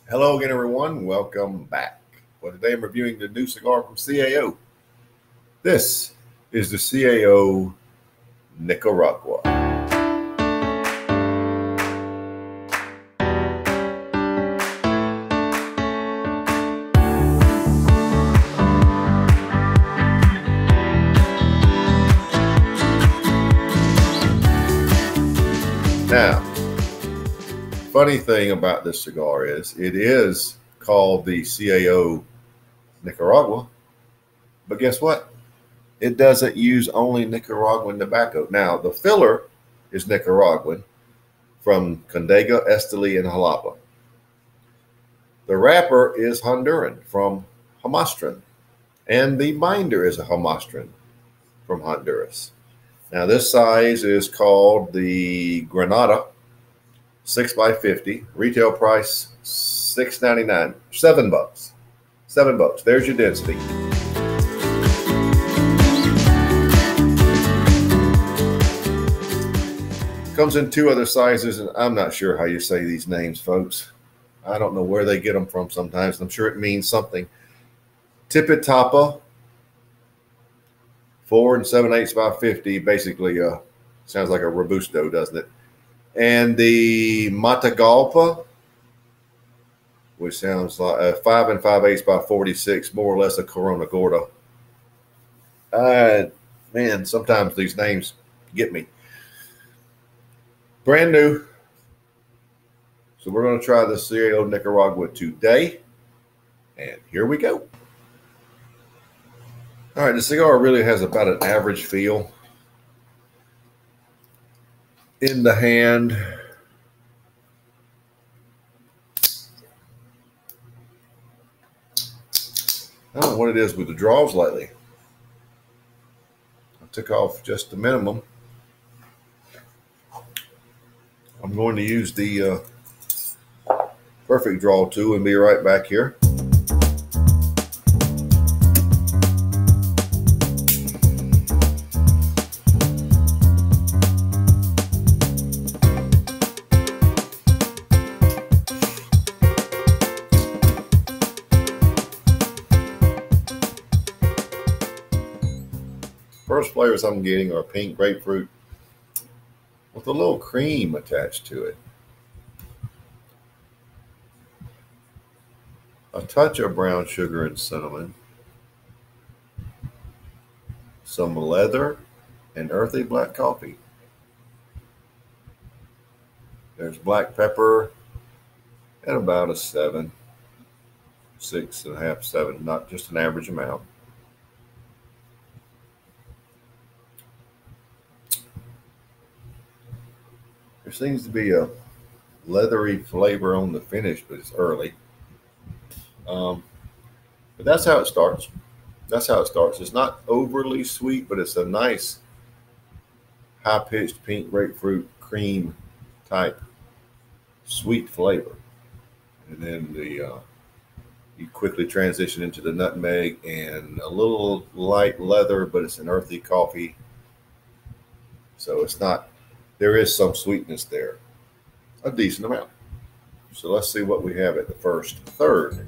Hello again, everyone. Welcome back. Well, today I'm reviewing the new cigar from CAO. This is the CAO Nicaragua. Now, funny thing about this cigar is it is called the CAO Nicaragua, but guess what? It doesn't use only Nicaraguan tobacco. Now, the filler is Nicaraguan from Condega, Esteli, and Jalapa. The wrapper is Honduran from Jamastran, and the binder is a Jamastran from Honduras. Now, this size is called the Granada 6x50. Retail price $6.99. $7. $7. There's your density. Comes in two other sizes, and I'm not sure how you say these names, folks. I don't know where they get them from sometimes. I'm sure it means something. Tipitapa 4 7/8 by 50. Basically, sounds like a Robusto, doesn't it? And the Matagalpa, which sounds like 5 5/8 by 46, more or less a Corona Gorda. Man, sometimes these names get me. Brand new. So we're going to try the CAO Nicaragua today. And here we go. All right, the cigar really has about an average feel in the hand. I don't know what it is with the draws lately. I took off just the minimum. I'm going to use the perfect draw tool and be right back here. First flavors I'm getting are pink grapefruit with a little cream attached to it. A touch of brown sugar and cinnamon. Some leather and earthy black coffee. There's black pepper at about a 7, 6.5, 7, not just an average amount. There seems to be a leathery flavor on the finish, but it's early. But that's how it starts. That's how it starts. It's not overly sweet, but it's a nice high-pitched pink grapefruit cream type sweet flavor. And then you quickly transition into the nutmeg and a little light leather, but it's an earthy coffee. So it's not. There is some sweetness there, a decent amount. So let's see what we have at the first third.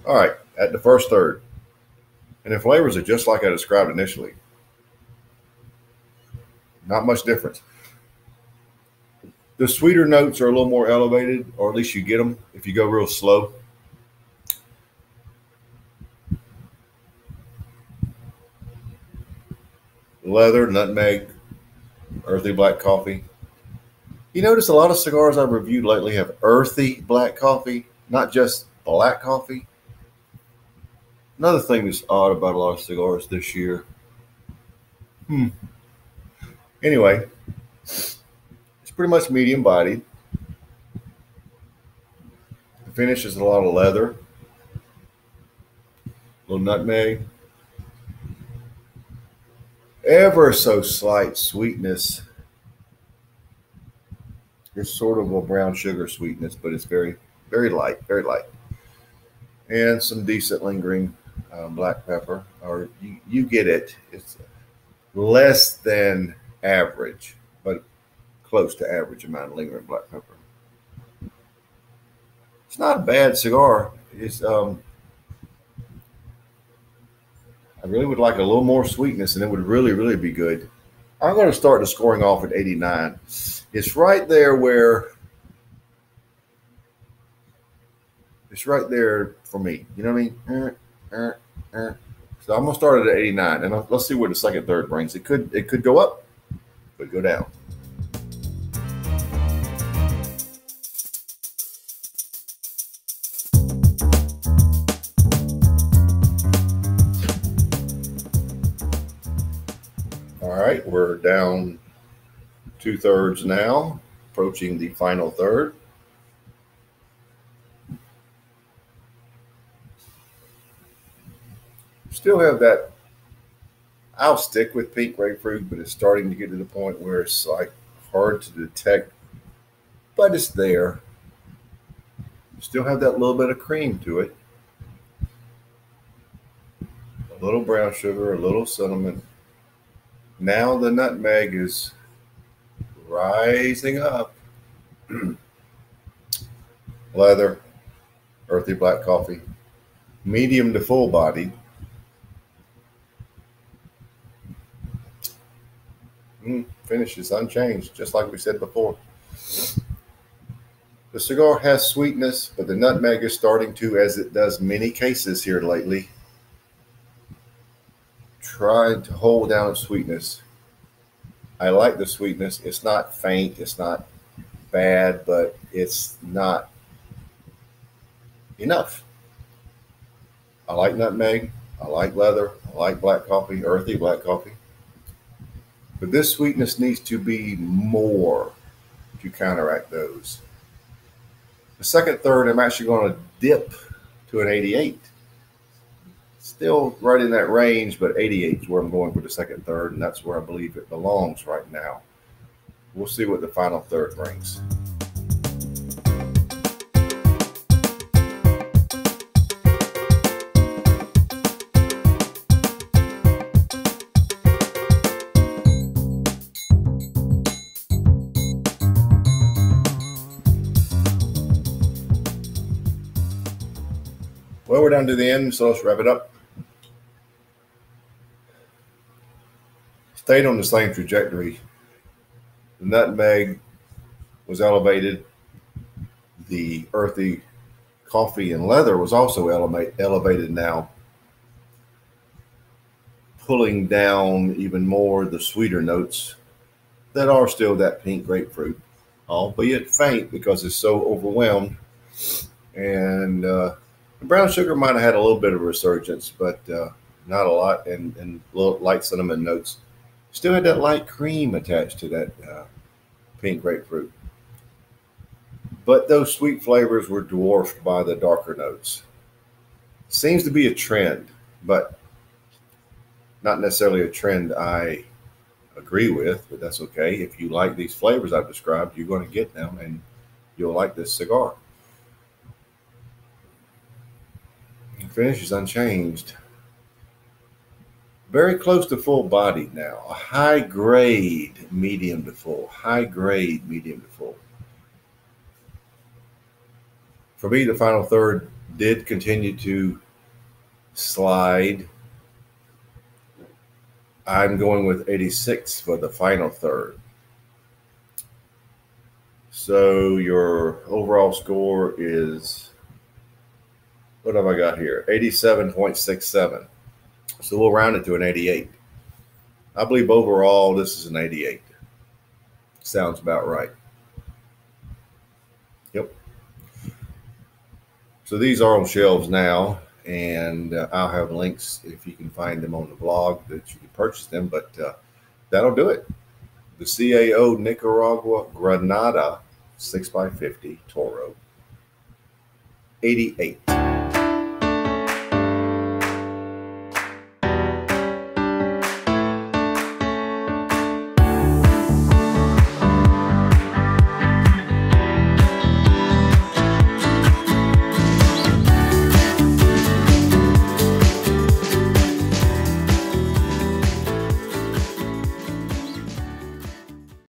All right, at the first third. And the flavors are just like I described initially. Not much difference. The sweeter notes are a little more elevated, or at least you get them if you go real slow. Leather, nutmeg, earthy black coffee. You notice a lot of cigars I've reviewed lately have earthy black coffee, not just black coffee. Another thing that's odd about a lot of cigars this year. Anyway. Pretty much medium bodied. The finish is a lot of leather, a little nutmeg, ever so slight sweetness. It's sort of a brown sugar sweetness, but it's very, very light, very light. and some decent lingering black pepper, or you get it. It's less than average, but close to average amount of lingering black pepper. It's not a bad cigar. It's I really would like a little more sweetness, and it would really be good. I'm going to start the scoring off at 89. It's right there where it's right there for me. You know what I mean? So I'm going to start it at 89, and let's see where the second third brings. It could go up, could go down. All right, we're down 2/3 now, approaching the final third. Still have that. I'll stick with pink grapefruit, but it's starting to get to the point where it's like hard to detect, but it's there. Still have that little bit of cream to it. A little brown sugar, a little cinnamon. Now the nutmeg is rising up. Leather, earthy black coffee, medium to full body. Finish is unchanged, just like we said before. The cigar has sweetness, but the nutmeg is starting to, as it does many cases here lately, try to hold down sweetness. I like the sweetness. It's not faint. It's not bad, but it's not enough. I like nutmeg. I like leather. I like black coffee, earthy black coffee. But this sweetness needs to be more to counteract those. The second third, I'm actually going to dip to an 88. Still right in that range, but 88 is where I'm going for the second third, and that's where I believe it belongs right now. We'll see what the final third brings. Well, we're down to the end, so let's wrap it up. Stayed on the same trajectory. The nutmeg was elevated. The earthy coffee and leather was also elevated now, pulling down even more the sweeter notes that are still that pink grapefruit, albeit faint because it's so overwhelmed. And the brown sugar might have had a little bit of a resurgence, but not a lot, and little light cinnamon notes. Still had that light cream attached to that pink grapefruit. But those sweet flavors were dwarfed by the darker notes. Seems to be a trend, but not necessarily a trend I agree with, but that's okay. If you like these flavors I've described, you're going to get them, and you'll like this cigar. The finish is unchanged. Very close to full bodied now. A high grade medium to full. High grade medium to full. For me, the final third did continue to slide. I'm going with 86 for the final third. So your overall score is, what have I got here? 87.67. So we'll round it to an 88. I believe overall this is an 88. Sounds about right. Yep. So these are on shelves now, and I'll have links if you can find them on the blog that you can purchase them. But that'll do it. The CAO Nicaragua Granada 6x50 Toro 88.